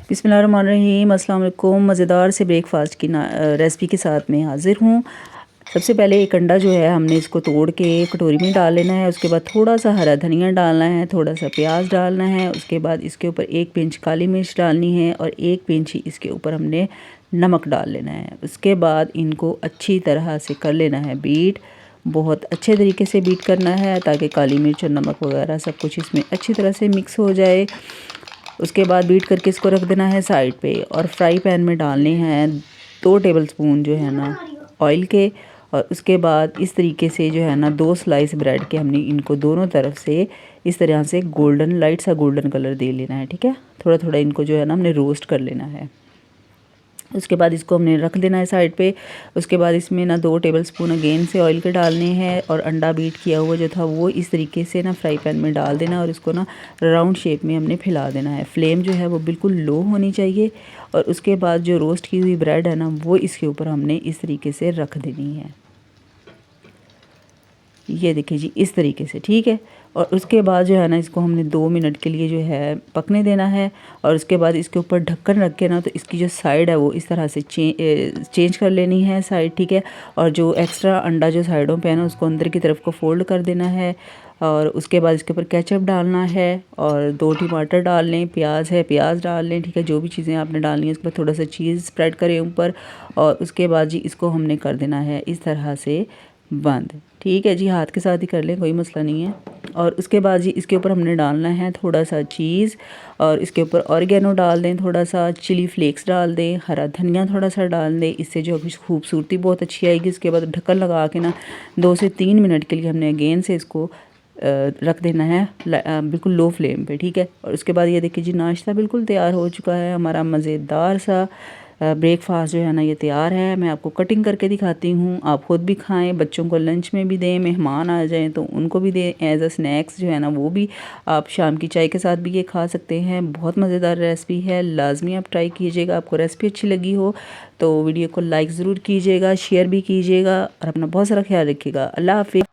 बिस्मिल्लाहिर्रहमानिर्रहीम, अस्सलाम वालेकुम। मज़ेदार से ब्रेकफास्ट की रेसिपी के साथ मैं हाज़िर हूँ। सबसे पहले एक अंडा जो है हमने इसको तोड़ के कटोरी में डाल लेना है। उसके बाद थोड़ा सा हरा धनिया डालना है, थोड़ा सा प्याज डालना है। उसके बाद इसके ऊपर 1 पिंच काली मिर्च डालनी है और 1 पिंच ही इसके ऊपर हमने नमक डाल लेना है। उसके बाद इनको अच्छी तरह से कर लेना है बीट। बहुत अच्छे तरीके से बीट करना है ताकि काली मिर्च और नमक वगैरह सब कुछ इसमें अच्छी तरह से मिक्स हो जाए। उसके बाद बीट करके इसको रख देना है साइड पे और फ्राई पैन में डालने हैं 2 टेबलस्पून जो है ना ऑयल के। और उसके बाद इस तरीके से जो है ना 2 स्लाइस ब्रेड के हमने इनको दोनों तरफ से इस तरह से गोल्डन लाइट सा गोल्डन कलर दे लेना है। ठीक है, थोड़ा थोड़ा इनको जो है ना हमने रोस्ट कर लेना है। उसके बाद इसको हमने रख देना है साइड पे। उसके बाद इसमें ना 2 टेबलस्पून अगेन से ऑयल के डालने हैं और अंडा बीट किया हुआ जो था वो इस तरीके से ना फ्राई पैन में डाल देना और इसको ना राउंड शेप में हमने फैला देना है। फ्लेम जो है वो बिल्कुल लो होनी चाहिए। और उसके बाद जो रोस्ट की हुई ब्रेड है ना वो इसके ऊपर हमने इस तरीके से रख देनी है। ये देखिए जी, इस तरीके से। ठीक है, और उसके बाद जो है ना इसको हमने 2 मिनट के लिए जो है पकने देना है। और उसके बाद इसके ऊपर ढक्कन रख के ना तो इसकी जो साइड है वो इस तरह से चेंज कर लेनी है साइड। ठीक है, और जो एक्स्ट्रा अंडा जो साइडों पे है ना उसको अंदर की तरफ को फोल्ड कर देना है। और उसके बाद इसके ऊपर केचप डालना है और 2 टमाटर डाल लें, प्याज है प्याज डाल लें। ठीक है, जो भी चीज़ें आपने डालनी है उसके बाद थोड़ा सा चीज़ स्प्रेड करें ऊपर। और उसके बाद जी इसको हमने कर देना है इस तरह से बंद। ठीक है जी, हाथ के साथ ही कर लें, कोई मसला नहीं है। और उसके बाद जी इसके ऊपर हमने डालना है थोड़ा सा चीज़ और इसके ऊपर ऑरिगेनो डाल दें, थोड़ा सा चिली फ्लेक्स डाल दें, हरा धनिया थोड़ा सा डाल दें। इससे जो अभी खूबसूरती बहुत अच्छी आएगी। इसके बाद ढक्कन लगा के ना 2 से 3 मिनट के लिए हमने अगेन से इसको रख देना है बिल्कुल लो फ्लेम पे। ठीक है, और उसके बाद ये देखिए जी नाश्ता बिल्कुल तैयार हो चुका है। हमारा मज़ेदार सा ब्रेकफास्ट जो है ना ये तैयार है। मैं आपको कटिंग करके दिखाती हूँ, आप खुद भी खाएं, बच्चों को लंच में भी दें, मेहमान आ जाएं तो उनको भी दें एज अ स्नैक्स जो है ना वो भी आप शाम की चाय के साथ भी ये खा सकते हैं। बहुत मज़ेदार रेसिपी है, लाजमी आप ट्राई कीजिएगा। आपको रेसिपी अच्छी लगी हो तो वीडियो को लाइक ज़रूर कीजिएगा, शेयर भी कीजिएगा और अपना बहुत सारा ख्याल रखिएगा। अल्लाह हाफिज़।